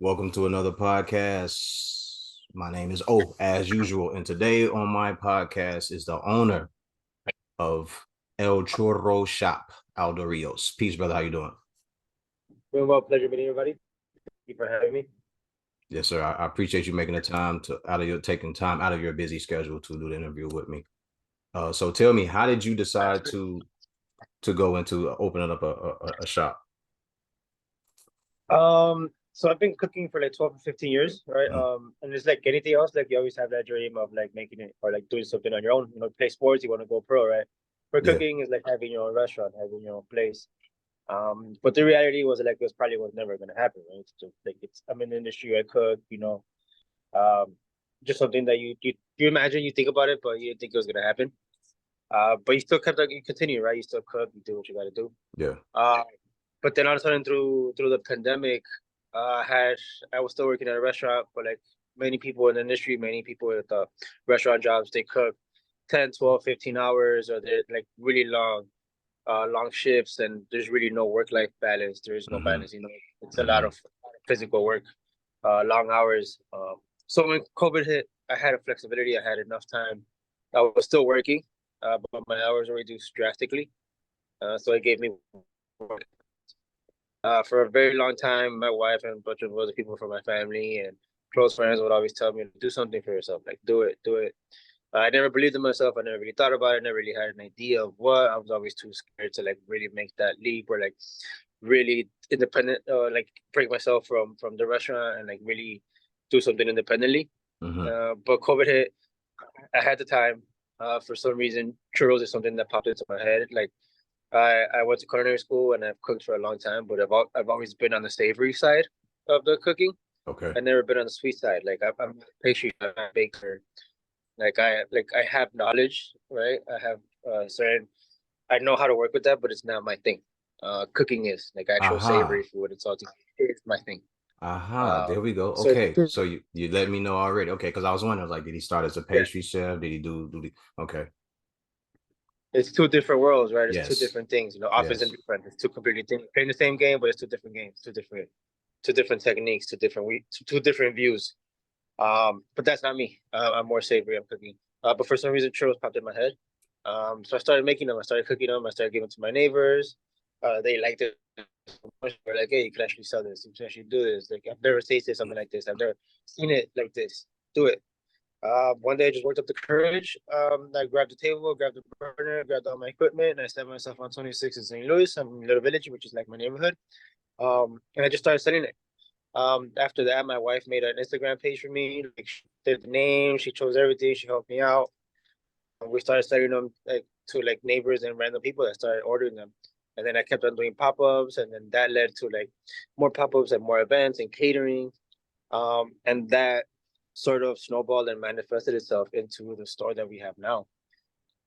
Welcome to another podcast. My name is O, as usual, and today on my podcast is the owner of El Churro Shop, Aldo Rios. Peace, brother. How you doing? Doing well, pleasure meeting everybody. Thank you for having me. Yes, sir. I appreciate you making the time taking time out of your busy schedule to do the interview with me. So tell me, how did you decide to go into opening up a shop? So I've been cooking for like 12 to 15 years, right? Mm, And it's like anything else, like you always have that dream of like making it or like doing something on your own. Play sports, you want to go pro, right? For yeah. cooking is like having your own restaurant, having your own place. But the reality was like it was probably was never gonna happen, right? So like I'm in the industry, I cook, um, just something that you imagine, you think about it, but you didn't think it was gonna happen. But you still kept like you continue, right? You still cook, you do what you gotta do. Yeah. Uh, but then all of a sudden through the pandemic, I was still working at a restaurant, but like many people in the industry, many people with restaurant jobs, they cook 10, 12, 15 hours, or they're like really long shifts, and there's really no work-life balance. There's no Mm-hmm. balance, it's a lot Mm-hmm. of physical work, long hours. So when COVID hit, I had a flexibility. I had enough time. I was still working, but my hours were reduced drastically. So it gave me work. For a very long time, my wife and a bunch of other people from my family and close friends would always tell me, do something for yourself, like do it, do it. I never believed in myself. I never really thought about it. Never really had an idea of what. I was always too scared to like really make that leap or like really independent, like break myself from the restaurant and like really do something independently. Mm-hmm. But COVID hit. I had the time. For some reason, churros is something that popped into my head. Like I went to culinary school and I've cooked for a long time, but I've always been on the savory side of the cooking. Okay. I've never been on the sweet side. Like I'm a pastry chef, I'm a baker. I have knowledge, right? I have certain I know how to work with that, but it's not my thing. Cooking is like actual savory Aha. food and salty is my thing. Aha, Uh, there we go. so Okay, so you let me know already. Okay, because I was wondering, like, did he start as a yeah, pastry chef? Did he do the? Okay, it's two different worlds, right? It's two yes, different things. Offense and yes. defense. It's two completely things. Playing the same game, but it's two different games, two different techniques, two different views. But that's not me. I'm more savory. I'm cooking. But for some reason, churros popped in my head. So I started making them. I started cooking them. I started giving them to my neighbors. They liked it so much. They're like, "Hey, you can actually sell this. You can actually do this. Like, I've never tasted something like this. I've never seen it like this. Do it." One day I just worked up the courage. I grabbed the table, grabbed the burner, grabbed all my equipment, and I set myself on 26 in St. Louis. I'm in a little village, which is like my neighborhood. And I just started selling it. After that, my wife made an Instagram page for me. Like she did the name, she chose everything, she helped me out. We started selling them like to like neighbors and random people that started ordering them. And then I kept on doing pop-ups, and then that led to like more pop-ups and more events and catering. And that sort of snowballed and manifested itself into the store that we have now.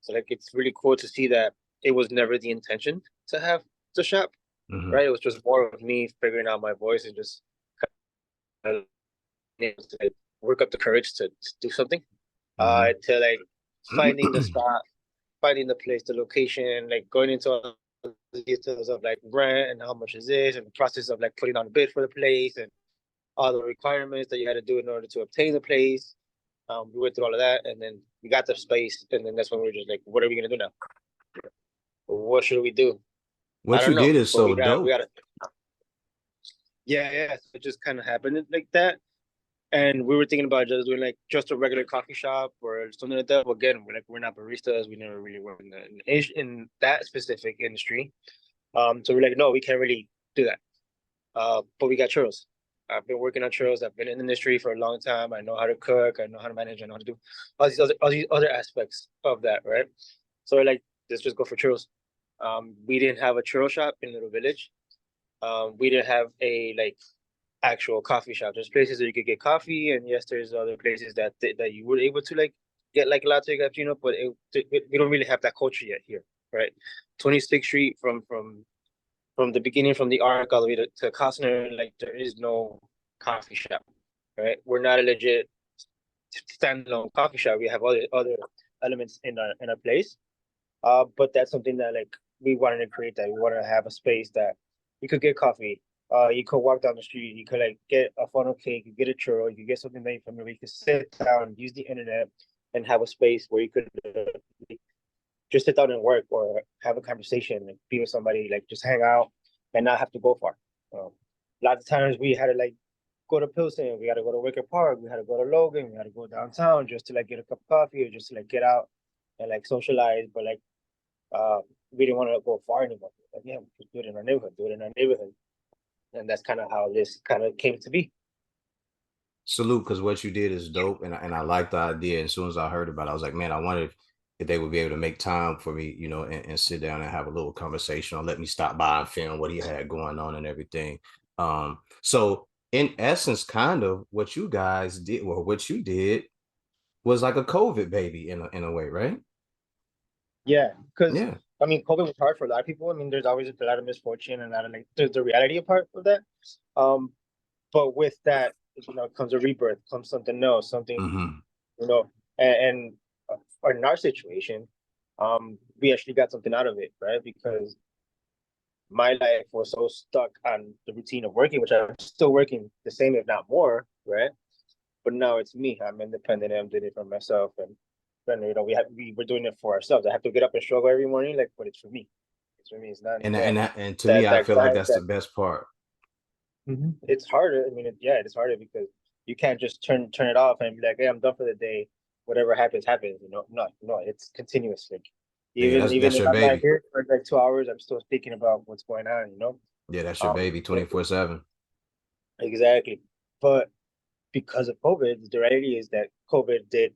So like it's really cool to see that it was never the intention to have the shop, Mm-hmm. right? It was just more of me figuring out my voice and just kind of to work up the courage to do something. Mm-hmm. To like finding the spot, finding the place, the location, like going into all the details of like rent and how much is this, and the process of like putting on a bid for the place and all the requirements that you had to do in order to obtain the place. We went through all of that, and then we got the space, and then that's when we were just like, "What are we gonna do now? What should we do? I What don't you know." did is But so we dope. got yeah. So it just kind of happened like that. And we were thinking about just doing like just a regular coffee shop or something like that. But again, we're not baristas. We never really worked in that specific industry. So we're like, no, we can't really do that. But we got churros. I've been working on churros. I've been in the industry for a long time. I know how to cook. I know how to manage. I know how to do all these other aspects of that, right? So we're like, let's just go for churros. We didn't have a churro shop in Little Village. We didn't have a like actual coffee shop. There's places that you could get coffee, and yes, there's other places that you were able to like get like latte cappuccino, but we don't really have that culture yet here, right? 26th Street from the beginning, from the Arc all the way to Costner, like there is no coffee shop, right? We're not a legit standalone coffee shop. We have other elements in our place, but that's something that like we wanted to create. That we wanted to have a space that you could get coffee. You could walk down the street, you could like get a funnel cake, you get a churro, you could get something that you familiar, you could sit down, use the internet, and have a space where you could just sit down and work or have a conversation, like be with somebody, like just hang out and not have to go far. Lots of times we had to like go to Pilsen, we had to go to Wicker Park, we had to go to Logan, we had to go downtown just to like get a cup of coffee or just to like get out and like socialize. But like uh, we didn't want to go far anymore. Like, yeah, we could do it in our neighborhood, do it in our neighborhood. And that's kind of how this kind of came to be. Salute, because what you did is dope, and I like the idea. As soon as I heard about it, I was like, man, I wondered if they would be able to make time for me, and sit down and have a little conversation, or let me stop by and film what he had going on and everything. So in essence, kind of what you guys did, or what you did, was like a COVID baby in a way, right? Yeah, because Yeah. I mean, COVID was hard for a lot of people. I mean, there's always a lot of misfortune and a lot of like there's the reality part of that. Um, but with that, comes a rebirth, comes something else, something Mm-hmm. you know, and in our situation, we actually got something out of it, right? Because my life was so stuck on the routine of working, which I'm still working the same, if not more, right? But now it's me. I'm independent. I'm doing it for myself, and then we're doing it for ourselves. I have to get up and struggle every morning, like, but it's for me. It's for me. It's not And that and to me, that I that feel like grind that's that the best part. it's harder. I mean, yeah, it's harder because you can't just turn it off and be like, "Hey, I'm done for the day. Whatever happens, happens." No, it's continuous. Like Yeah, even that's if your I'm not baby. here for like 2 hours, I'm still thinking about what's going on. Yeah, that's your Um, baby, 24/7. exactly. But because of COVID, the reality is that COVID did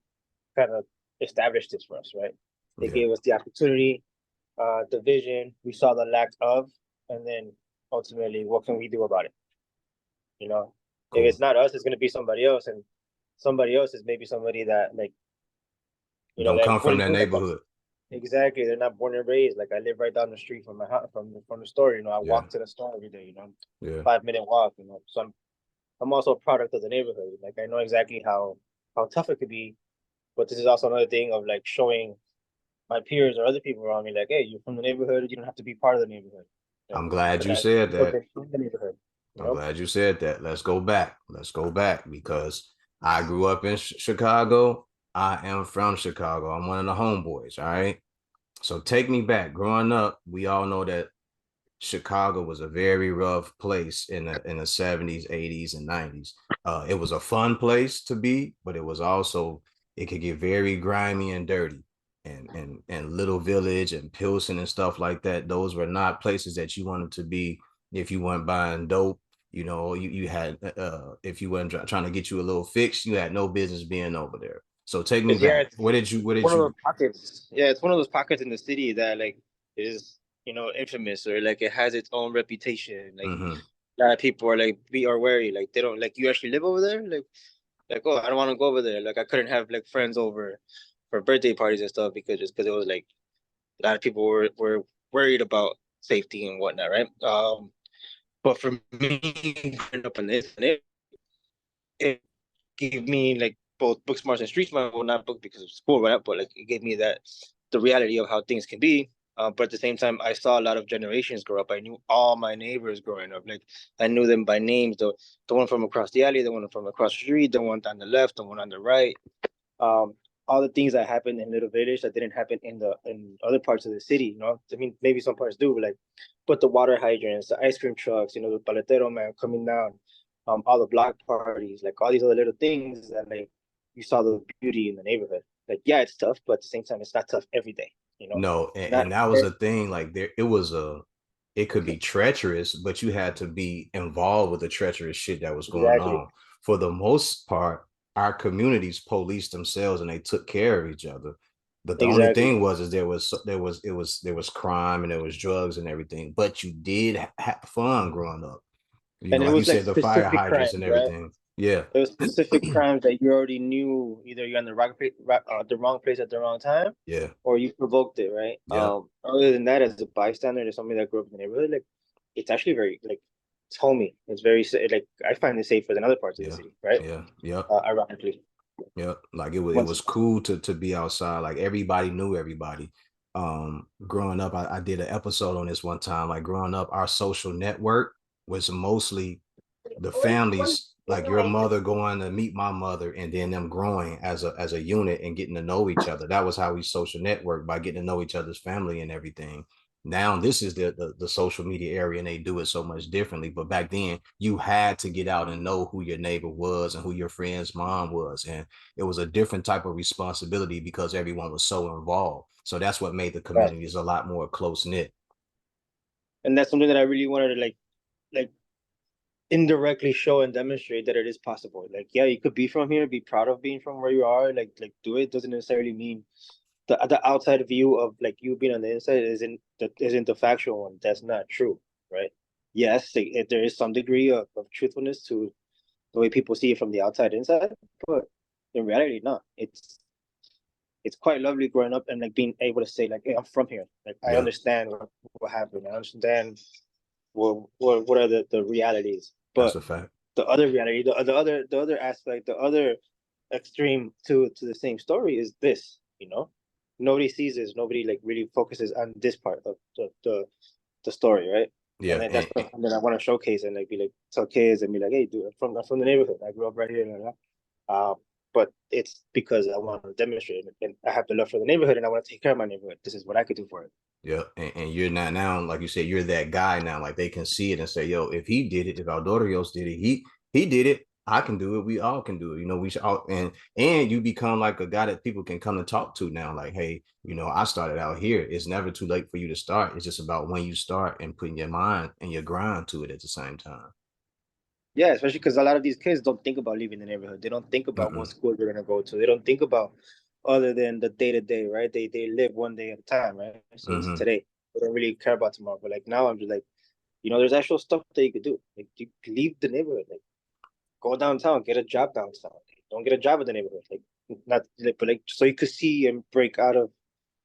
kind of establish this for us, right? It Yeah, gave us the opportunity, the vision. We saw the lack of, and then ultimately, what can we do about it? You know, if cool. it's not us, it's going to be somebody else, and somebody else is maybe somebody that Don't that come from wouldn't that do like us. neighborhood. Exactly, they're not born and raised. Like I live right down the street from my house, from the store. I Yeah, walk to the store every day. yeah. 5 minute walk. So I'm also a product of the neighborhood. Like I know exactly how tough it could be, but this is also another thing of like showing my peers or other people around me, like, hey, you're from the neighborhood. You don't have to be part of the neighborhood. And I'm glad you that said people that. can from the neighborhood. You I'm know, glad you said that. Let's go back. Let's go back because I grew up in Chicago. I am from Chicago. I'm one of the homeboys. All right. So take me back. Growing up, we all know that Chicago was a very rough place in the 70s, 80s, and 90s. It was a fun place to be, but it could get very grimy and dirty. And Little Village and Pilsen and stuff like that, those were not places that you wanted to be if you weren't buying dope. You had if you weren't trying to get you a little fix, you had no business being over there. So take me because yeah, back. it's What did one of those you pockets. Yeah, it's one of those pockets in the city that like is infamous or like it has its own reputation. Like mm-hmm. a lot of people are like be are wary. Like they don't like you actually live over there. Like oh I don't want to go over there. Like I couldn't have like friends over for birthday parties and stuff because it was like a lot of people were worried about safety and whatnot, right? But for me, growing up in this, it gave me like both book smarts and street smart. Well, not book because of school, right? But like it gave me that the reality of how things can be. But at the same time, I saw a lot of generations grow up. I knew all my neighbors growing up. Like I knew them by names. The one from across the alley, the one from across the street, the one on the left, the one on the right. Um, all the things that happened in Little Village that didn't happen in other parts of the city. I mean, maybe some parts do, but the water hydrants, the ice cream trucks, the paletero man coming down, all the block parties, like all these other little things that like you saw the beauty in the neighborhood. Like, yeah, it's tough, but at the same time, it's not tough every day. No, It's not and that was a thing. Like it could be treacherous, but you had to be involved with the treacherous shit that was going exactly, on. For the most part, our communities policed themselves and they took care of each other. But the only exactly, thing was, is there was crime and there was drugs and everything. But you did have fun growing up. and it Like you was like said, the fire specific hydrants and crimes, right? everything. Yeah, There was specific crimes that you already knew either you're on the wrong place at the wrong time, yeah, or you provoked it, right? yeah, Other than that, as a bystander, as somebody that grew up in the neighborhood, like it's actually very like it's homey. It's very like I find it safer than other parts of the yeah, city, right? yeah, yeah. Ironically, Yeah, like it once was cool to be outside. Like everybody knew everybody. Growing up, I did an episode on this one time. Like growing up, our social network was mostly the families, like your mother going to meet my mother, and then them growing as a unit and getting to know each other. That was how we social network, by getting to know each other's family and everything. Now this is the social media area, and they do it so much differently. But back then, you had to get out and know who your neighbor was and who your friend's mom was, and it was a different type of responsibility because everyone was so involved. So that's what made the Right. communities a lot more close knit. And that's something that I really wanted to like indirectly show and demonstrate that it is possible. Like, yeah, you could be from here, be proud of being from where you are, like do it. Doesn't necessarily mean the outside view of like you being on the inside isn't the factual one. That's not true, right? Yes, there is some degree of truthfulness to the way people see it from the outside inside, but in reality, not. It's quite lovely growing up and like being able to say like, hey, I'm from here. Like I Yeah, understand what happened. I understand what are the realities. that's But a fact. the other reality, the other aspect, the other extreme to the same story is this, you know? Nobody sees this, nobody like really focuses on this part of the story, right? And Yeah, then that's something that I want to showcase and like be like tell kids and be like, hey, dude, I'm from the neighborhood. I grew up right here. Blah, blah, blah. But it's because I want to demonstrate it and I have the love for the neighborhood and I want to take care of my neighborhood. This is what I could do for it. yeah, and you're not now, like you said, you're that guy now. Like they can see it and say, "Yo, if he did it, if Aldo Rios did it, he did it. I can do it. We all can do it. You know, we should all." And you become like a guy that people can come and talk to now. Like, hey, you know, I started out here. It's never too late for you to start. It's just about when you start and putting your mind and your grind to it at the same time. Yeah, especially because a lot of these kids don't think about leaving the neighborhood. They don't think about what Mm-mm. school they're gonna go to. They don't think about other than the day to day, right? They live one day at a time, right? So it's Mm-hmm. today. They don't really care about tomorrow. But like now, I'm just like, there's actual stuff that you could do. Like you could leave the neighborhood, like go downtown, get a job downtown. Don't get a job in the neighborhood, like not, like, but like so you could see and break out of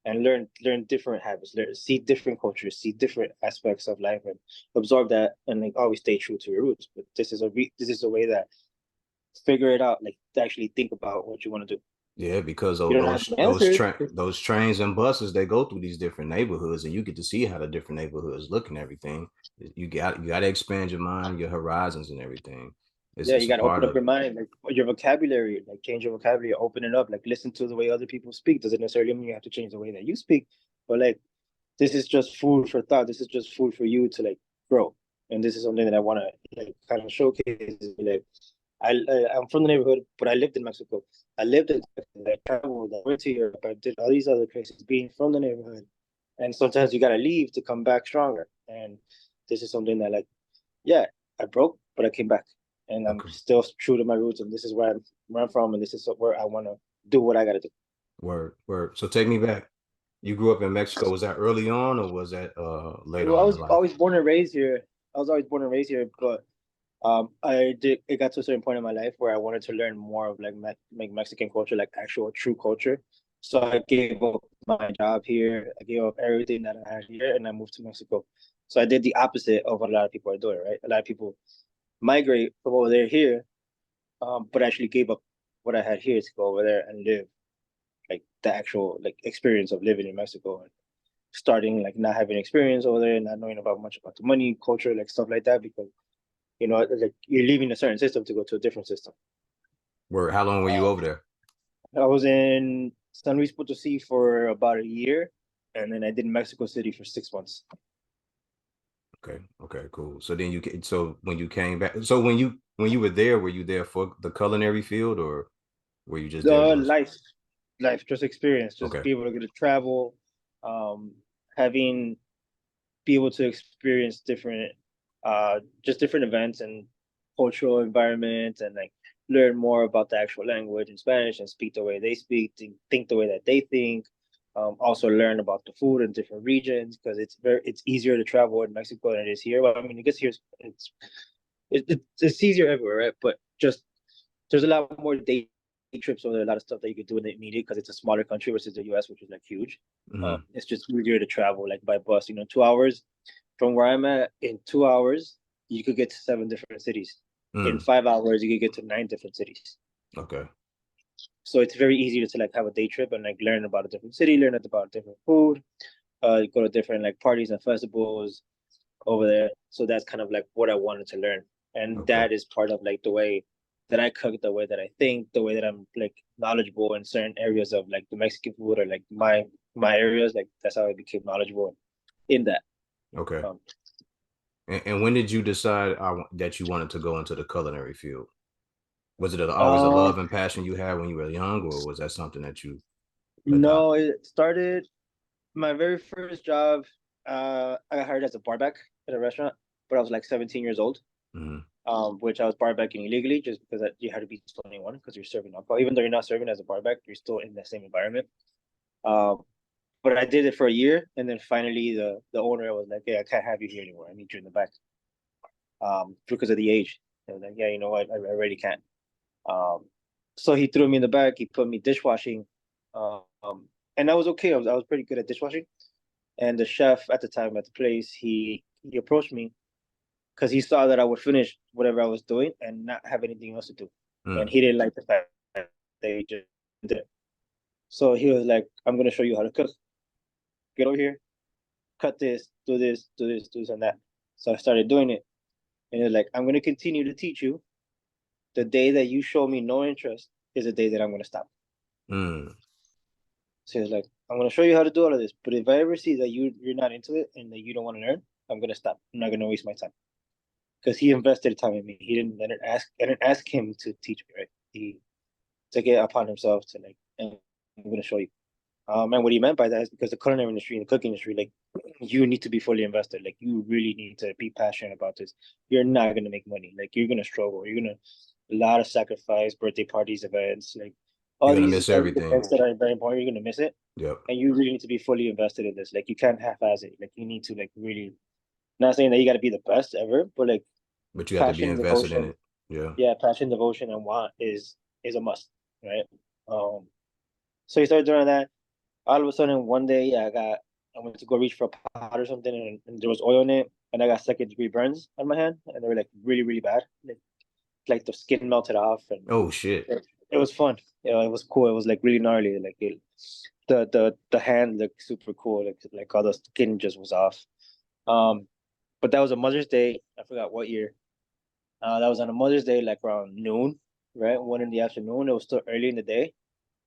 and learn different habits, see different cultures, see different aspects of life, and absorb that, and like always stay true to your roots. But this is a way that figure it out, like to actually think about what you want to do. Yeah, because You don't have the answers. those trains and buses, they go through these different neighborhoods, and you get to see how the different neighborhoods look and everything. You got to expand your mind, your horizons, and everything. Yeah, It's you a got to part open up of your it. mind, like your vocabulary, like change your vocabulary, open it up, like listen to the way other people speak. Doesn't necessarily mean you have to change the way that you speak, but like this is just food for thought. This is just food for you to like grow. And this is something that I want to like kind of showcase. Like I'm from the neighborhood, but I lived in Mexico. I lived in Texas. I traveled. I went to Europe. I did all these other places. Being from the neighborhood, and sometimes you gotta leave to come back stronger. And this is something that like, yeah, I broke, but I came back, and I'm Okay. still true to my roots. And this is where I'm from, and this is where I want to do what I gotta do. Word, word. So take me back. You grew up in Mexico. Was that early on, or was that later Well, I on in was life? always born and raised here. I was always born and raised here, but I did. It got to a certain point in my life where I wanted to learn more of like Mexican culture, like actual true culture. So I gave up my job here. I gave up everything that I had here, and I moved to Mexico. So I did the opposite of what a lot of people are doing, right? A lot of people migrate from over there here, but actually gave up what I had here to go over there and live like the actual like experience of living in Mexico and starting like not having experience over there and not knowing about much about the money, culture, like stuff like that because like you're leaving a certain system to go to a different system. Word. How long were you over there? I was in San Luis Potosí for about a year, and then I did Mexico City for 6 months. Okay. Okay. Cool. So then so when you came back, so when you were there, were you there for the culinary field, or were you just there The doing? life, just experience, just Okay. be able to get to travel, um, having be able to experience just different events and cultural environments and like learn more about the actual language in Spanish and speak the way they speak, think the way that they think. Also learn about the food in different regions because it's easier to travel in Mexico than it is here. Well, I mean, I guess here it's easier everywhere, right? But just there's a lot more day trips, so there's a lot of stuff that you could do in the immediate because it's a smaller country versus the US, which is like huge. Mm-hmm. It's just easier to travel like by bus. 2 hours from where I'm at. In 2 hours, you could get to 7 different cities. In Mm. 5 hours, you could get to 9 different cities. Okay. So it's very easy to like have a day trip and like learn about a different city, learn about different food, go to different like parties and festivals, over there. So that's kind of like what I wanted to learn. And Okay. that is part of like the way that I cook, the way that I think, the way that I'm like knowledgeable in certain areas of like the Mexican food or like my areas. Like that's how I became knowledgeable in that. Okay. Um, And when did you decide that you wanted to go into the culinary field? Was it always a uh, love and passion you had when you were young, or was that something that you no, adopted? it started my very first job. I got hired as a barback at a restaurant, but I was like 17 years old. Hmm. Which I was barbecking illegally just because you had to be 21 because you're serving alcohol. Even though you're not serving as a barback, you're still in the same environment. Um, but I did it for a year, and then finally the owner was like, "Yeah, I can't have you here anymore. I need you in the back." Because of the age. I was like, "Yeah, you know what? I really can't." Um, so he threw me in the back. He put me dishwashing, um, and I was okay. I was pretty good at dishwashing. And the chef at the time at the place, he approached me because he saw that I would finish whatever I was doing and not have anything else to do. And Mm. he didn't like the fact that they just did it. So he was like, I'm going to show you how to cook. Get over here, cut this, do this, do this, do this, and that. So I started doing it. And he was like, I'm going to continue to teach you. The day that you show me no interest is the day that I'm going to stop. Mm. So he was like, I'm going to show you how to do all of this. But if I ever see that you're not into it and that you don't want to learn, I'm going to stop. I'm not going to waste my time. Because he invested time in me. He didn't let it ask. I didn't ask him to teach me, right? He took it upon himself to like, and I'm going to show you. And what he meant by that is because the culinary industry and the cooking industry, like, you need to be fully invested. Like, you really need to be passionate about this. You're not going to make money. Like, you're going to struggle. You're going to a lot of sacrifice, birthday parties, events, like You're all gonna these miss everything. events that are very important. You're going to miss it, Yep. and you really need to be fully invested in this. Like, you can't half-ass it. Like, you need to like really. Not saying that you got to be the best ever, but like But you have to be passion and invested in devotion, it. Yeah. yeah, passion, devotion, and want is a must, right? So you started doing that. All of a sudden, one day, I went to go reach for a pot or something, and there was oil in it, and I got second-degree burns on my hand, and they were like really, really bad. Like the skin melted off, and Oh shit. it was fun. It was cool. It was like really gnarly. Like the hand looked super cool. Like all the skin just was off. Um, but that was a Mother's Day. I forgot what year. That was on a Mother's Day, like around noon, right? 1 in the afternoon. It was still early in the day.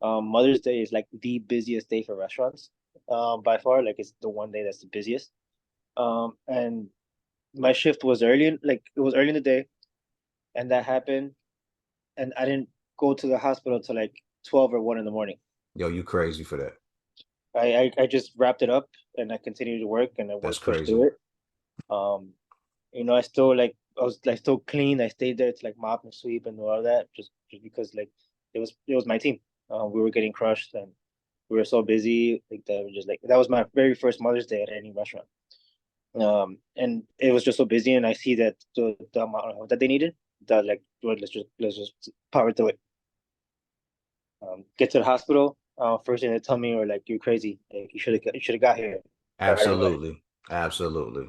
Mother's Day is like the busiest day for restaurants, by far. Like it's the one day that's the busiest. And my shift was early, like it was early in the day, and that happened. And I didn't go to the hospital till like 12 or 1 in the morning. Yo, you crazy for that. I just wrapped it up and I continued to work and I That's worked pushed crazy. through it. Um, I still like I was like still clean. I stayed there to like mop and sweep and all that just because like it was my team. We were getting crushed and we were so busy like that. We just like that was my very first Mother's Day at any restaurant. And it was just so busy, and I see that the amount that they needed, that like well, let's just power through it. Get to the hospital. First thing they tell me were like, "You're crazy. Like you should have got here right away." Absolutely. Absolutely.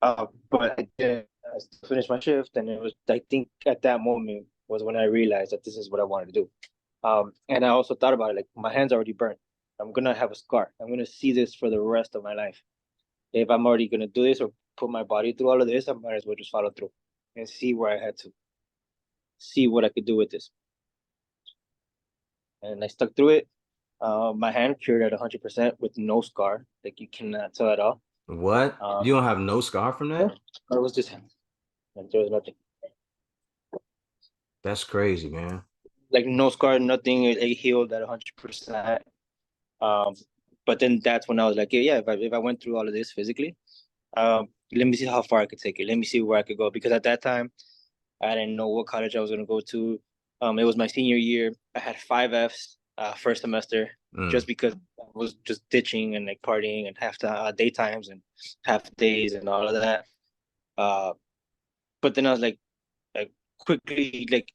But I did. I still finished my shift, and it was. I think at that moment was when I realized that this is what I wanted to do. And I also thought about it. Like my hands are already burnt. I'm gonna have a scar. I'm gonna see this for the rest of my life. If I'm already gonna do this or put my body through all of this, I might as well just follow through and see where I had to, see what I could do with this. And I stuck through it. My hand cured at 100% with no scar. Like you cannot tell at all. What? You Um, don't have no scar from yeah, that? it was just like there was nothing. That's crazy, man. Like no scar, nothing. It healed at 100%. Um, but then that's when I was like, yeah, if I went through all of this physically, let me see how far I could take it. Let me see where I could go. Because at that time, I didn't know what college I was going to go to. It was my senior year. I had 5 Fs first semester just Mm. because I was just ditching and like partying and half the daytimes and half days and all of that. Uh, but then I was like quickly like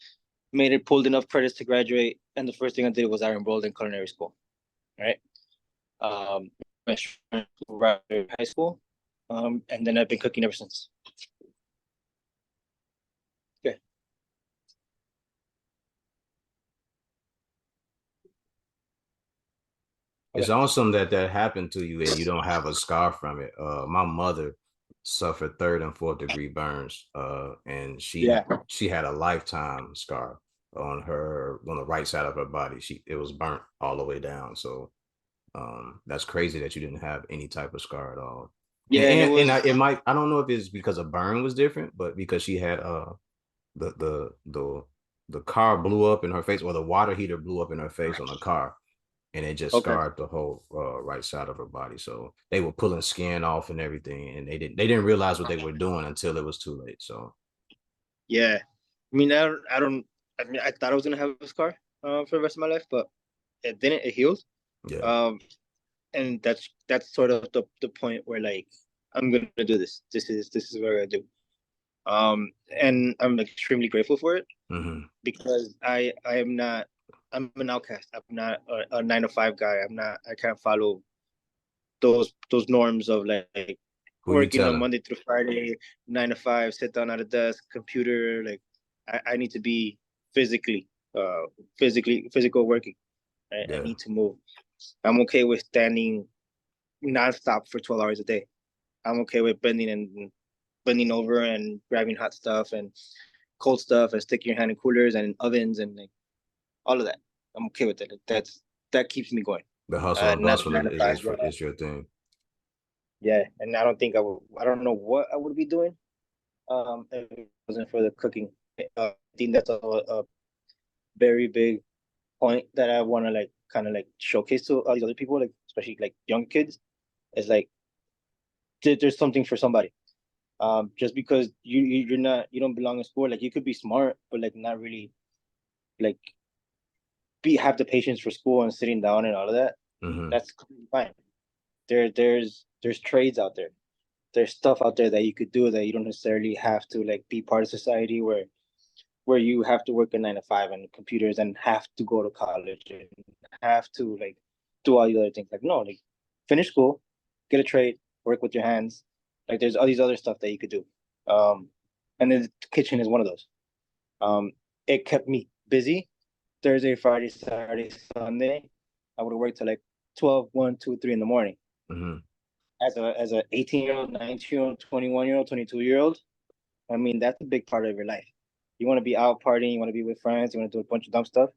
made it, pulled enough credits to graduate, and the first thing I did was I enrolled in culinary school. Right. Um, right high school. And then I've been cooking ever since. Okay. It's Okay. awesome that that happened to you and you don't have a scar from it. My mother, suffered third and fourth degree burns. And Yeah. she had a lifetime scar on the right side of her body. It was burnt all the way down. So that's crazy that you didn't have any type of scar at all. Yeah, and it It was might, I don't know if it's because a burn was different, but because she had the the the the car blew up in her face, or the water heater blew up in her face on the car, and it just okay. scarred the whole right side of her body. So they were pulling skin off and everything, and they didn't realize what they were doing until it was too late. So Yeah. I mean, I don't. I mean, I thought I was gonna have a scar for the rest of my life, but it didn't. It healed. yeah, Um, and that's sort of the point where like I'm gonna do this. This is what I do. And I'm extremely grateful for it mm-hmm. because I am not. I'm an outcast. I'm not a 9 to 5 guy. I'm not. I can't follow those norms of like Who you working on telling? Monday through Friday, 9 to 5, sit down at a desk, computer. Like I need to be physically, physical working. I Yeah, need to move. I'm okay with standing nonstop for 12 hours a day. I'm okay with bending over and grabbing hot stuff and cold stuff and sticking your hand in coolers and in ovens and like all of that. I'm okay with it. Like, that keeps me going. the hustle and Not the bustle nine to five job. is your thing. Yeah, and I don't think I would. I don't know what I would be doing. If it wasn't for the cooking. I think that's a very big point that I want to like kind of like showcase to all these other people, like especially like young kids. Is like there's something for somebody. Just because you're not you don't belong in school, like you could be smart, but like not really like be have the patience for school and sitting down and all of that. Mm-hmm. That's completely fine. There's trades out there. There's stuff out there that you could do that you don't necessarily have to like be part of society where you have to work a 9 to 5 and computers and have to go to college and have to like do all these other things. Like no, like finish school, get a trade, work with your hands. Like there's all these other stuff that you could do. Um, and then the kitchen is one of those. Um, it kept me busy Thursday, Friday, Saturday, Sunday. I would have worked till like 12, 1, 2, 3 in the morning. Mm-hmm. As a 18-year-old, 19-year-old, 21-year-old, 22-year-old, I mean, that's a big part of your life. You want to be out partying, you want to be with friends, you want to do a bunch of dumb stuff.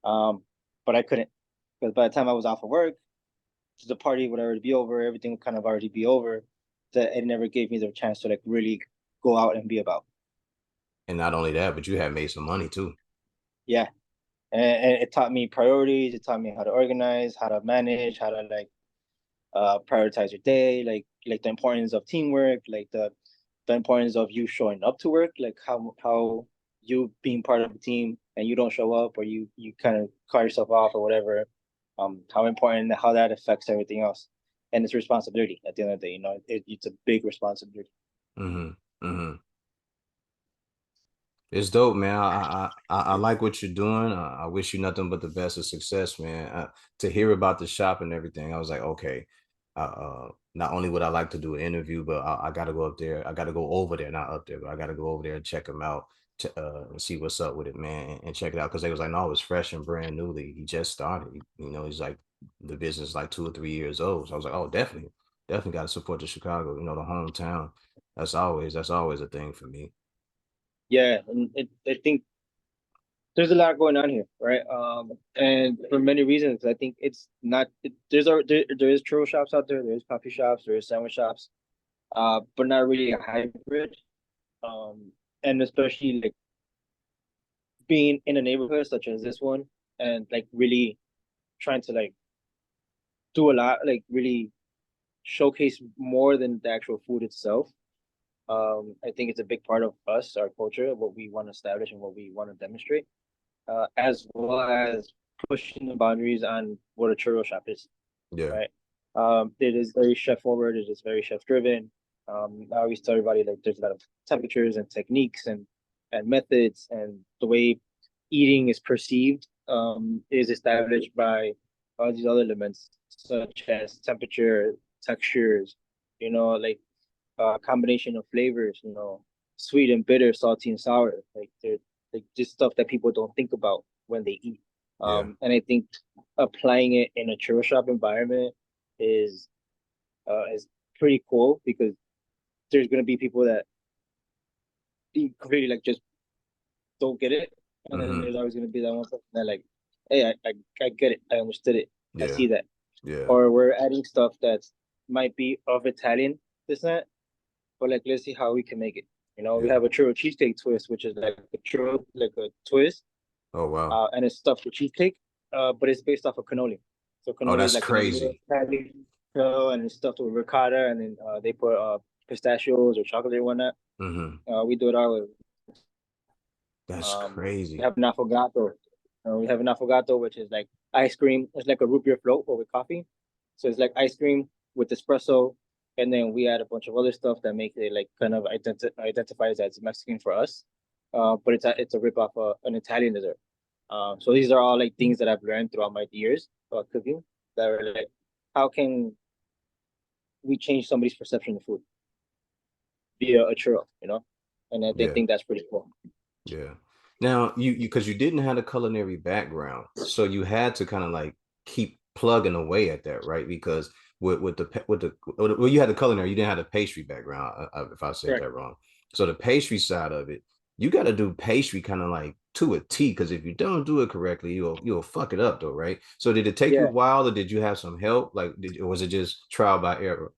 Um, but I couldn't because by the time I was off of work, the party would already be over, everything would kind of already be over. That it never gave me the chance to like really go out and be about. And not only that, but you have made some money too. Yeah. And it taught me priorities, it taught me how to organize, how to manage, how to like prioritize your day, like the importance of teamwork, like the importance of you showing up to work, like how you being part of the team and you don't show up or you kind of call yourself off or whatever, how important how that affects everything else. And it's responsibility at the end of the day, it's a big responsibility. Mm-hmm. Mm-hmm. It's dope, man. I like what you're doing. I wish you nothing but the best of success, man. To hear about the shop and everything, I was like, okay. Not only would I like to do an interview, but I got to go up there. I got to go over there, not up there, but I got to go over there and check him out and see what's up with it, man, and check it out because they was like, no, it's fresh and brand newly. He just started. He's like the business is like 2 or 3 years old. So I was like, oh, definitely got to support the Chicago, the hometown. That's always a thing for me. Yeah, and I think there's a lot going on here, right? And for many reasons, I think it's not. There is churro shops out there. There's coffee shops. There's sandwich shops. But not really a hybrid. And especially like being in a neighborhood such as this one, and like really trying to like do a lot, like really showcase more than the actual food itself. I think it's a big part of us, our culture, what we want to establish and what we want to demonstrate, as well as pushing the boundaries on what a churro shop is, Yeah, right? It is very chef forward. It is very chef driven. I always tell everybody like there's a lot of temperatures and techniques and methods and the way eating is perceived is established by all these other elements such as temperature, textures, like combination of flavors, sweet and bitter, salty and sour. Like they're like just stuff that people don't think about when they eat. yeah. And I think applying it in a churro shop environment is is pretty cool because there's gonna be people that completely like just don't get it, and then Mm-hmm. there's always gonna be that one person that like, hey, I get it, I understood it, I Yeah. see that. Yeah. Or we're adding stuff that might be of Italian descent, but like let's see how we can make it. We Yeah. have a churro cheesesteak twist, which is like a churro, like a twist, Oh wow. and it's stuffed with cheesecake, but it's based off of cannoli. So Oh, cannoli is that's like an crazy. Italian dough, and it's stuffed with ricotta, and then they put pistachios or chocolate or whatnot. Mm-hmm. We do it our way. That's We crazy. have an affogato. We have an affogato, which is like ice cream. It's like a root beer float, but with coffee. So it's like ice cream with espresso, and then we add a bunch of other stuff that makes it like kind of identifies as Mexican for us. But it's a rip off an Italian dessert. So these are all like things that I've learned throughout my years of cooking that are like, how can we change somebody's perception of food via a churro? And I Yeah. think that's pretty cool. Yeah. Now you because you didn't have a culinary background, so you had to kind of like keep plugging away at that, right? Because with the well, you had the culinary, you didn't have the pastry background, if I said Right. that wrong. So the pastry side of it, you got to do pastry kind of like to a T, because if you don't do it correctly, you'll fuck it up though, right? So did it take you a Yeah. while, or did you have some help? Like, or was it just trial by error?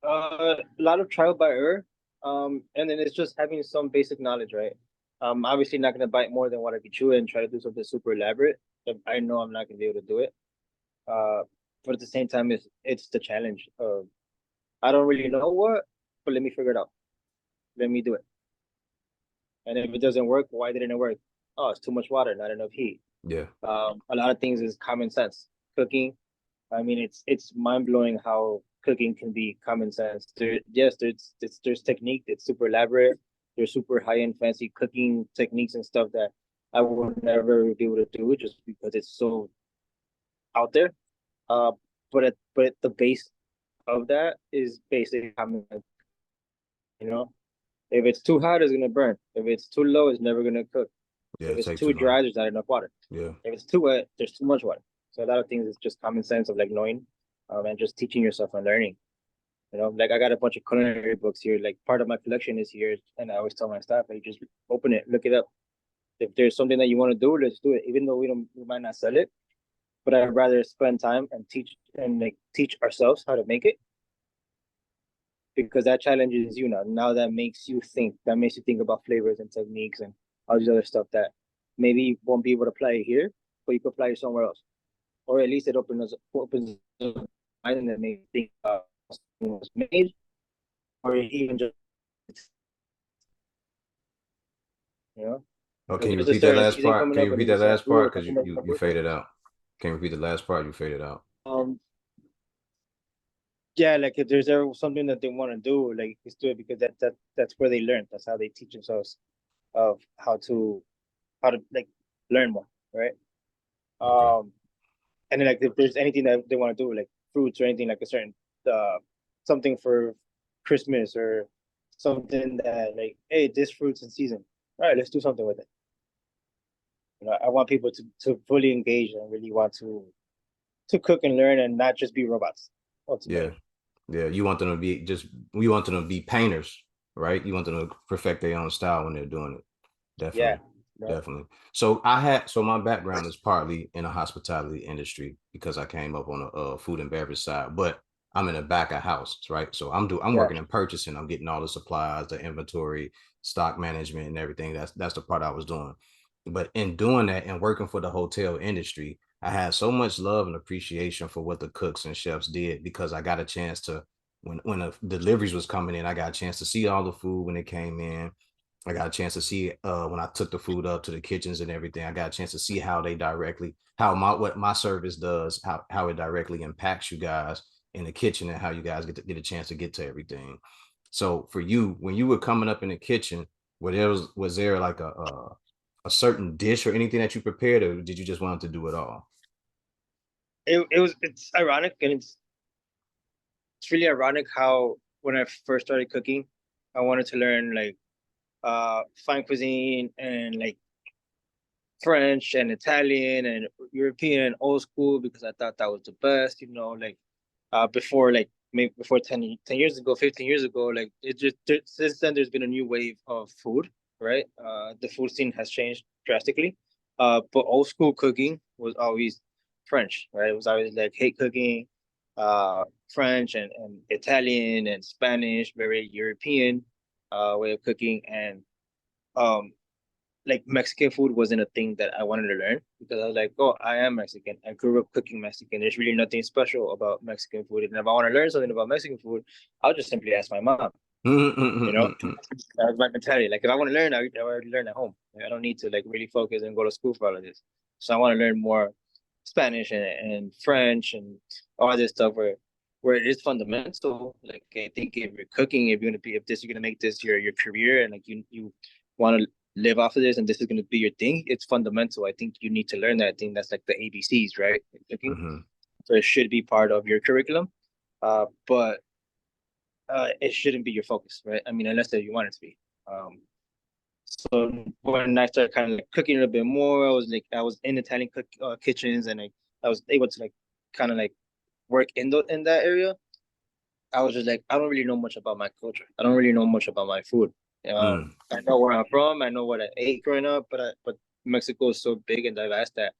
A lot of trial by error. And then it's just having some basic knowledge, right? Obviously not gonna bite more than what I could chew and try to do something super elaborate. I know I'm not gonna be able to do it. Uh, but at the same time, it's the challenge of I don't really know what, but let me figure it out. Let me do it. And if it doesn't work, why didn't it work? Oh, it's too much water, not enough heat. Yeah. A lot of things is common sense. Cooking, I mean, it's mind blowing how cooking can be common sense. Yes, there's technique. It's super elaborate. There's super high end, fancy cooking techniques and stuff that I would never be able to do just because it's so out there. Uh, but the base of that is basic common sense. You know, if it's too hot, it's gonna burn. If it's too low, it's never gonna cook. Yeah, If it it's take too too long. dry, there's not enough water. Yeah. If it's too wet, there's too much water. So a lot of things is just common sense of like knowing, and just teaching yourself and learning. Like I got a bunch of culinary books here. Like part of my collection is here, and I always tell my staff, "Hey, just open it, look it up. If there's something that you want to do, let's do it. Even though we might not sell it, but I'd rather spend time and teach ourselves how to make it because that challenges you now. Now that makes you think. That makes you think about flavors and techniques and all these other stuff that maybe you won't be able to apply it here, but you could apply it somewhere else. Or at least it opens mind and makes you think about what was made, or even just you know. Oh, can If you there's a repeat that certain last season part? coming Can you up and repeat there's that a certain last food or part? Because something you, that's you my you birthday, faded out. Can you repeat the last part? You faded out. um, yeah, like if there's ever something that they want to do, like just do it because that's where they learn. That's how they teach themselves of how to like learn more, right? Okay. Um, and then like if there's anything that they want to do, like fruits or anything like a certain uh something for Christmas or something that like, hey, this fruit's in season. All right, let's do something with it. I want people to fully engage and really want to cook and learn and not just be robots Yeah. ultimately. Yeah. You want them to be painters, right? You want them to perfect their own style when they're doing it. Yeah. Definitely. Yeah. Definitely. So my background is partly in the hospitality industry because I came up on a food and beverage side, but I'm in the back of house, right? So I'm Yeah. working in purchasing. I'm getting all the supplies, the inventory, stock management, and everything. That's the part I was doing. But in doing that and working for the hotel industry, I had so much love and appreciation for what the cooks and chefs did because I got a chance to when the deliveries was coming in, I got a chance to see all the food when it came in. I got a chance to see when I took the food up to the kitchens and everything. I got a chance to see how they directly, how what my service does, how it directly impacts you guys in the kitchen and how you guys get a chance to get to everything. So for you, when you were coming up in the kitchen, was there like a certain dish or anything that you prepared, or did you just want to do it all? It's ironic and it's really ironic how when I first started cooking, I wanted to learn like fine cuisine and like French and Italian and European and old school because I thought that was the best, like before like maybe before 10 years ago, 15 years ago, like since then there's been a new wave of food, right? The food scene has changed drastically. But old school cooking was always French, right? It was always like hate cooking, French and Italian and Spanish, very European way of cooking. And um like Mexican food wasn't a thing that I wanted to learn because I was like, oh, I am Mexican. I grew up cooking Mexican. There's really nothing special about Mexican food. And if I want to learn something about Mexican food, I'll just simply ask my mom. You know, that's my mentality. Like if I want to learn, I already learn at home. Like, I don't need to like really focus and go to school for all of this. So I want to learn more Spanish and French and all this stuff where it is fundamental. Like I think if you're cooking, if you're gonna make this your career and like you want to live off of this and this is gonna be your thing, it's fundamental. I think you need to learn that thing. That's like the ABCs, right? Cooking. So it should be part of your curriculum. But it shouldn't be your focus, right? I mean, unless that you want it to be. So when I started kind of like cooking a little bit more, I was in Italian kitchens, and I was able to like kind of like work in that area. I was just like, I don't really know much about my culture. I don't really know much about my food. I know where I'm from. I know what I ate growing up, but Mexico is so big and diverse that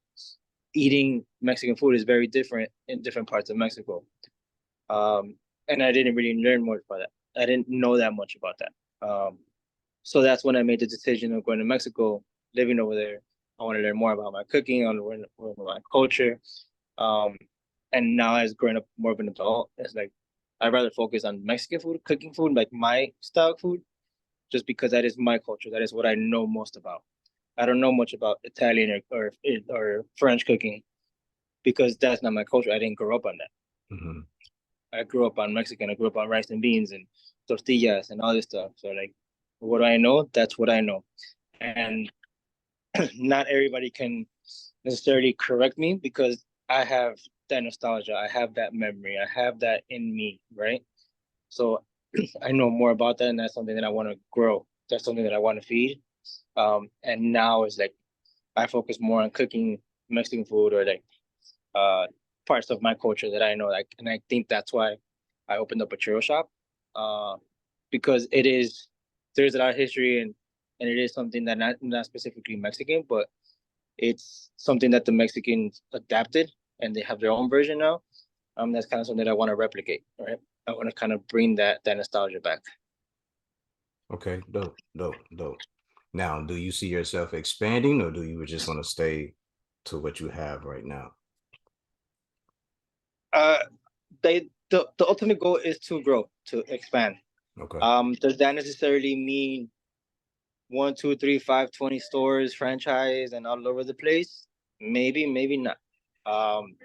eating Mexican food is very different in different parts of Mexico. Um, and I didn't really learn more about that. I didn't know that much about that. So that's when I made the decision of going to Mexico, living over there. I want to learn more about my cooking. I want to learn more about my culture. Um, and now as growing up more of an adult, it's like I'd rather focus on Mexican food, cooking food, like my style of food, just because that is my culture. That is what I know most about. I don't know much about Italian or French cooking because that's not my culture. I didn't grow up on that. I grew up on Mexican. I grew up on rice and beans and tortillas and all this stuff. So like, what do I know? That's what I know. And not everybody can necessarily correct me because I have that nostalgia. I have that memory. I have that in me, right? So I know more about that, and that's something that I want to grow. That's something that I want to feed. And now it's like I focus more on cooking Mexican food or like uh parts of my culture that I know. Like, and I think that's why I opened up a churro shop. Uh, because there's a lot of history and it is something that not specifically Mexican, but it's something that the Mexicans adapted and they have their own version now. That's kind of something that I want to replicate, right? I want to kind of bring that nostalgia back. Okay, dope. Now, do you see yourself expanding, or do you just want to stay to what you have right now? Uh, the ultimate goal is to grow, to expand. Okay. Does that necessarily mean 1, 2, 3, 5, 20 stores, franchise, and all over the place? Maybe, maybe not. Um,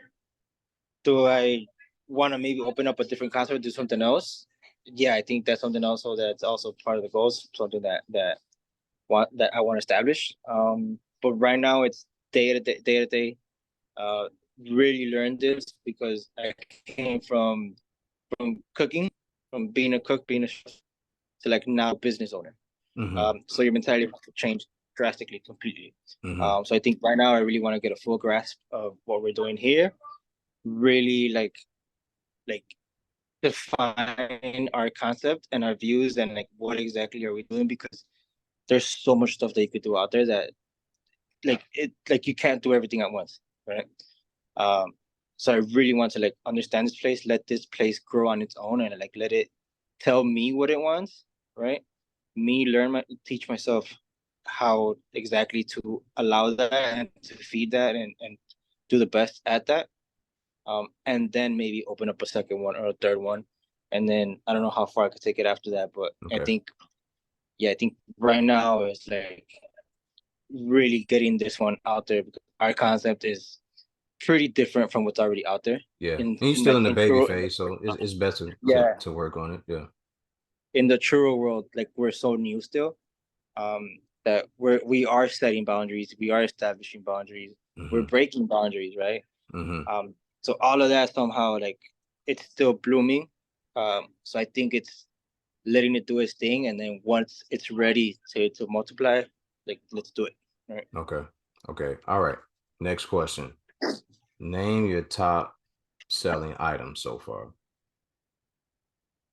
do I want to maybe open up a different concept, do something else? Yeah, I think that's something also that's also part of the goals, something that I want to establish. But right now it's day to day. Uh, really learned this because I came from cooking, from being a cook, being a chef, to like now a business owner. So your mentality has to change drastically, completely. So I think right now I really want to get a full grasp of what we're doing here. Really like define our concept and our views and like what exactly are we doing because there's so much stuff that you could do out there that like you can't do everything at once, right? Um, so I really want to like understand this place, let this place grow on its own, and like let it tell me what it wants, right? Me teach myself how exactly to allow that and to feed that and do the best at that. And then maybe open up a second one or a third one, and then I don't know how far I could take it after that, but I Okay. think yeah, I think right now it's like really getting this one out there because our concept is pretty different from what's already out there Yeah. in, And you're in still like in the in baby churro phase, so it's better yeah, to work on it. Yeah. in the churro world, like we're so new still, um, that we are setting boundaries, we are establishing boundaries, we're breaking boundaries, right? So all of that somehow like it's still blooming. So I think it's letting it do its thing, and then once it's ready to multiply, like let's do it. Right. Okay. Okay. All right. Next question. Name your top selling item so far.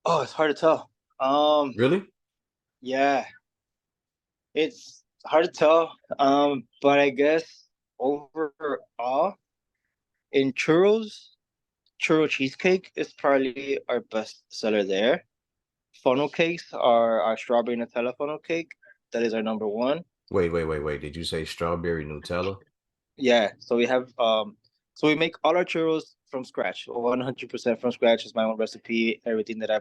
Oh, it's hard to tell. Really? Yeah, it's hard to tell. But I guess overall in churro cheesecake is probably our best seller there. Funnel cakes are our strawberry Nutella funnel cake. That is our number one. Wait. Did you say strawberry Nutella? Yeah, so we make all our churros from scratch. 100% from scratch is my own recipe. Everything that I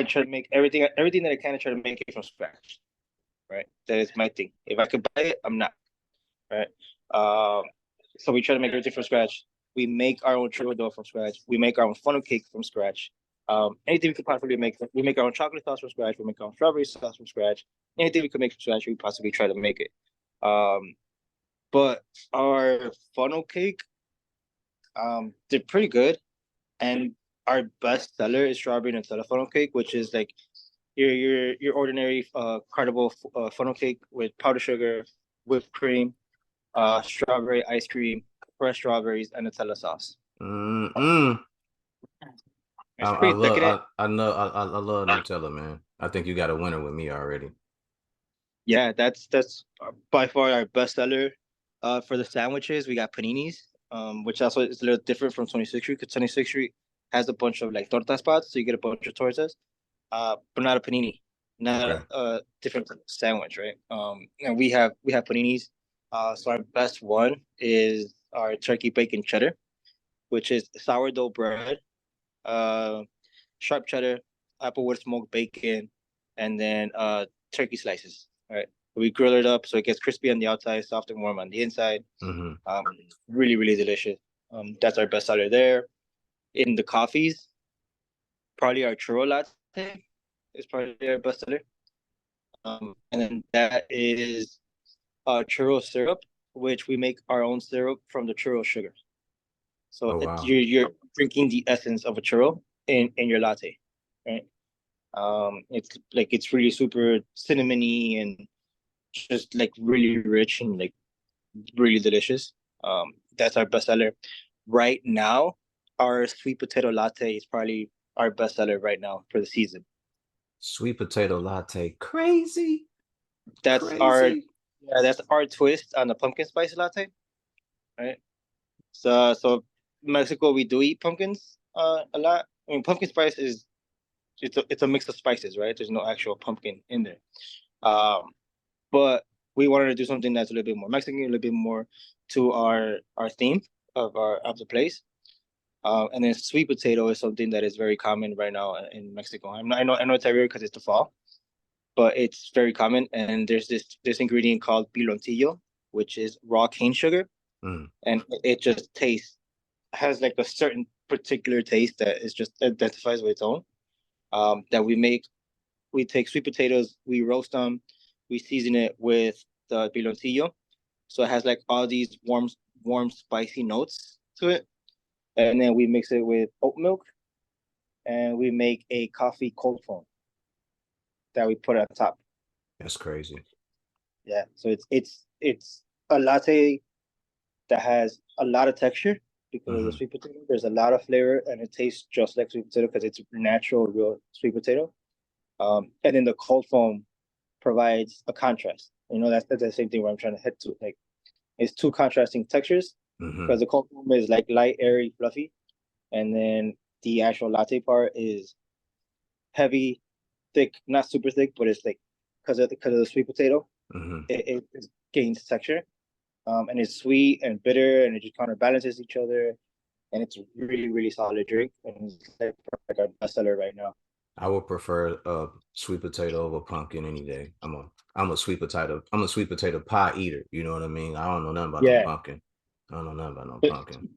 try to make everything that I can. I try to make it from scratch. Right, that is my thing. If I could buy it, I'm not. Right. Um, so we try to make everything from scratch. We make our own churro dough from scratch. We make our own funnel cake from scratch. Anything we could possibly make. We make our own chocolate sauce from scratch. We make our own strawberry sauce from scratch. Anything we could make from scratch, we possibly try to make it. Um, but our funnel cake, they're pretty good. And our best seller is strawberry Nutella funnel cake, which is like your ordinary carnival funnel cake with powdered sugar, whipped cream, strawberry ice cream, fresh strawberries, and Nutella sauce. Mm-mm. It's pretty decadent. I love Nutella, man. I think you got a winner with me already. Yeah, that's by far our best seller. For the sandwiches, we got paninis, which also is a little different from 26th Street because 26th Street has a bunch of like torta spots, so you get a bunch of tortas, but not a panini, not Okay. a different sandwich, right? And we have paninis. So our best one is our turkey bacon cheddar, which is sourdough bread, uh, sharp cheddar, applewood smoked bacon, and then turkey slices. All right, we grill it up so it gets crispy on the outside, soft and warm on the inside. Mm-hmm. Um, really, really delicious. That's our best seller there. In the coffees, probably our churro latte is probably our best seller. And then that is churro syrup, which we make our own syrup from the churro sugar. So Oh it, wow. you're drinking the essence of a churro in your latte, right? It's really super cinnamony and just like really rich and like really delicious. That's our bestseller right now. Our sweet potato latte is probably our bestseller right now for the season. Sweet potato latte. Crazy. That's our Crazy. Yeah, that's our twist on the pumpkin spice latte, right? So Mexico we do eat pumpkins a lot. I mean, pumpkin spice is it's a mix of spices, right? There's no actual pumpkin in there. Um, but we wanted to do something that's a little bit more Mexican, a little bit more to our theme of the place. And then sweet potato is something that is very common right now in Mexico. I know it's everywhere because it's the fall, but it's very common. And there's this ingredient called piloncillo, which is raw cane sugar, Mm. and it just tastes has like a certain particular taste that is just identifies with its own. That we make We take sweet potatoes, we roast them, we season it with the piloncillo, so it has like all these warm, spicy notes to it, and then we mix it with oat milk, and we make a coffee cold foam that we put on top. That's crazy. Yeah, so it's a latte that has a lot of texture because of the Mm-hmm. sweet potato. There's a lot of flavor, and it tastes just like sweet potato because it's natural, real sweet potato. And then the cold foam provides a contrast. That's the same thing where I'm trying to head to. Like it's two contrasting textures Mm-hmm. because the cold foam is like light, airy, fluffy, and then the actual latte part is heavy, thick, not super thick, but it's like because of the sweet potato, Mm-hmm. it gains texture. And it's sweet and bitter, and it just counterbalances each other, and it's a really, really solid drink, and it's like our bestseller right now. I would prefer sweet potato over pumpkin any day. I'm a sweet potato pie eater. You know what I mean? I don't know nothing about no Yeah. pumpkin. I don't know nothing about no So pumpkin.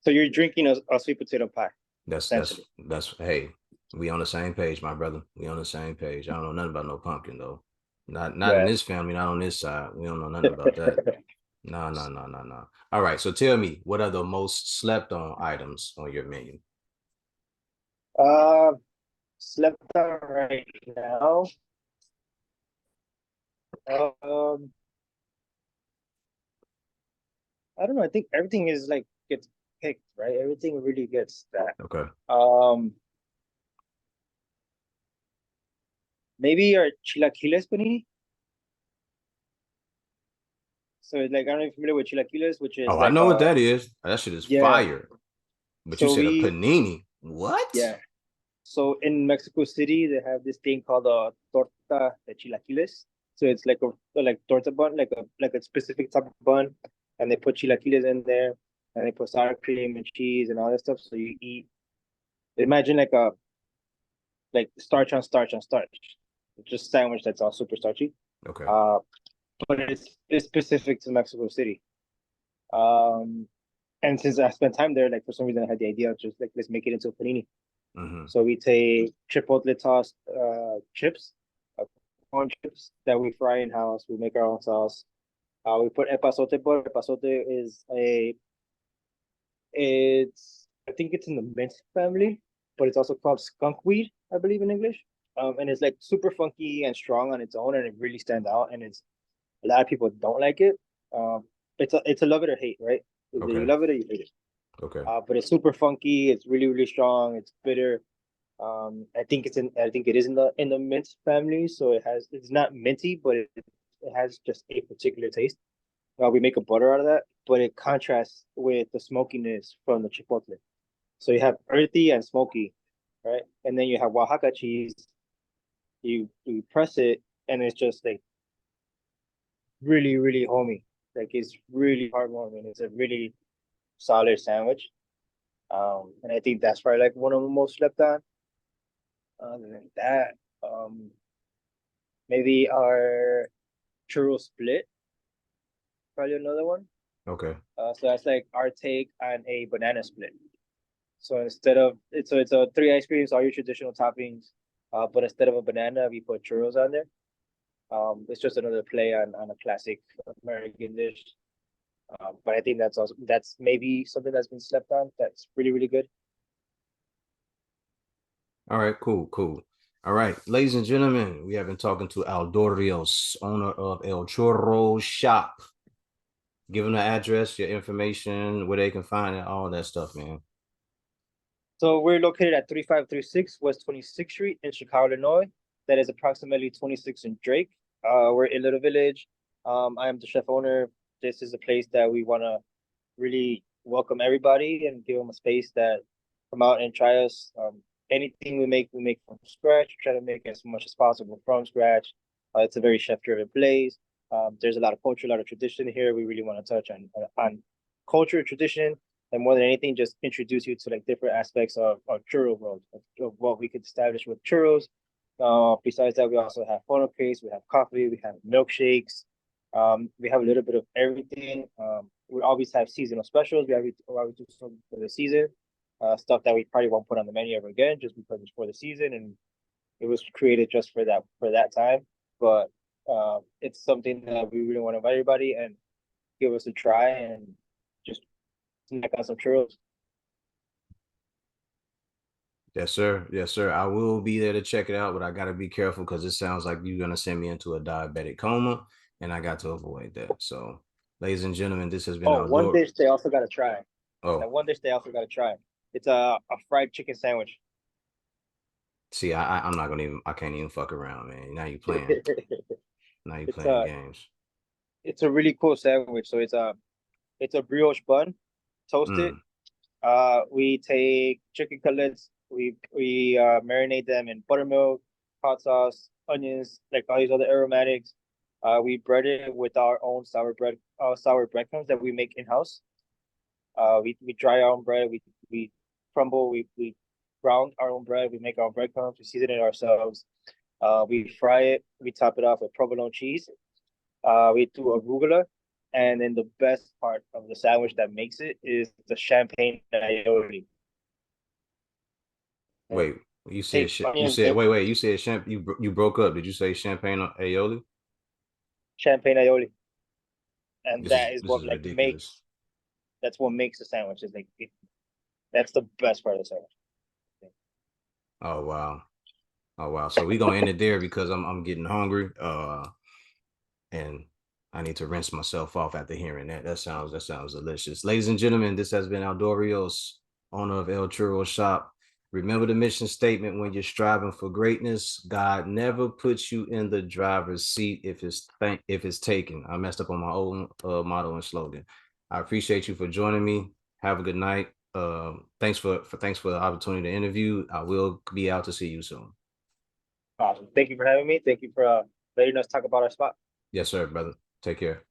so you're drinking a sweet potato pie, That's that's essentially. that's hey, we on the same page, my brother. We on the same page. I don't know nothing about no pumpkin though. Not in Right. this family, not on this side. We don't know nothing about that. No, no, no, no, no. All right. So tell me, what are the most slept on items on your menu? Uh, Slept on right now. Um, I don't know. I think everything is like gets picked, right? Everything really gets that. Okay. Um, maybe our chilaquiles panini. So like I don't know if you're familiar with chilaquiles, which is Oh, I like know what that is. That shit is yeah. fire. But you So said a we panini. What? yeah. So in Mexico City, they have this thing called a torta de chilaquiles. So it's like a like torta bun, like a specific type of bun, and they put chilaquiles in there, and they put sour cream and cheese and all that stuff. So you eat. Imagine like a like starch on starch on starch, just sandwich that's all super starchy. Okay. Uh, but it's specific to Mexico City. Um, and since I spent time there, like for some reason I had the idea of just like let's make it into a panini. Mm-hmm. So we take chipotle tossed chips, uh, corn chips that we fry in house. We make our own sauce. We put epazote, but epazote is a it's I think it's in the mint family, but it's also called skunkweed, I believe in English. And it's like super funky and strong on its own, and it really stands out. And it's a lot of people don't like it. Um, it's a love it or hate, right? Either you Okay. love it or you hate it. Okay. But it's super funky. It's really strong. It's bitter. I think it is in the mint family, so it's not minty, but it has just a particular taste. We make a butter out of that, but it contrasts with the smokiness from the chipotle. So you have earthy and smoky, right? And then you have Oaxaca cheese. You press it, and it's just like really homey. Like it's really heartwarming. It's a really solid sandwich. And I think that's probably like one of the most slept on. Other than that, um, maybe our churro split, probably another one. Okay. So that's like our take on a banana split. So it's a three ice creams, all your traditional toppings. But instead of a banana, we put churros on there. It's just another play on a classic American dish. But I think that's maybe something that's been slept on. That's really good. All right. Cool. Cool. All right, ladies and gentlemen, we have been talking to Aldo Rios, owner of El Churro Shop. Give them the address, your information, where they can find it, all that stuff, man. So we're located at 3536 West 26th Street in Chicago, Illinois. That is approximately 26 in Drake. We're in Little Village. I am the chef owner. This is a place that we want to really welcome everybody and give them a space that come out and try us. Anything we make from scratch. Try to make as much as possible from scratch. It's a very chef-driven place. There's a lot of culture, a lot of tradition here. We really want to touch on culture, tradition, and more than anything, just introduce you to like different aspects of churro world, of what we could establish with churros. Besides that, we also have funnel cakes, we have coffee, we have milkshakes, we have a little bit of everything. We always have seasonal specials. We always do something for the season, stuff that we probably won't put on the menu ever again, just because it's for the season and it was created just for that time. But it's something that we really want to invite everybody and give us a try and just snack on some churros. Yes, sir. Yes, sir. I will be there to check it out, but I got to be careful because it sounds like you're going to send me into a diabetic coma, and I got to avoid that. So, ladies and gentlemen, this has been Oh, one Outdoor. dish they also got to try. That Oh, one dish they also got to try. It's a fried chicken sandwich. see, I'm not going to even, I can't even fuck around, man. Now you playing. it's Now you playing a games. it's a really cool sandwich. So it's a brioche bun, toasted. Mm. We take chicken cutlets. We marinate them in buttermilk, hot sauce, onions, like all these other aromatics. We bread it with our own sour breadcrumbs that we make in house. We dry our own bread. We crumble. We ground our own bread. We make our own breadcrumbs. We season it ourselves. We fry it. We top it off with provolone cheese. We do arugula, and then the best part of the sandwich that makes it is the champagne aioli. And Wait, you said take shit. You onions, said wait. You said you broke up. Did you say champagne aioli? champagne aioli, and that is This what is like ridiculous. that's what makes the sandwich. Is like that's the best part of the sandwich. Oh wow. Oh wow. So we gonna end it there because I'm getting hungry. And I need to rinse myself off after hearing that. That sounds delicious. Ladies and gentlemen, this has been Aldo Rios, owner of El Churro Shop. Remember the mission statement when you're striving for greatness. God never puts you in the driver's seat if it's taken. I messed up on my own motto and slogan. I appreciate you for joining me. Have a good night. Thanks for the opportunity to interview. I will be out to see you soon. Awesome. Thank you for having me. Thank you for letting us talk about our spot. Yes, sir, brother. Take care.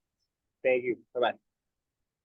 Thank you. Bye bye.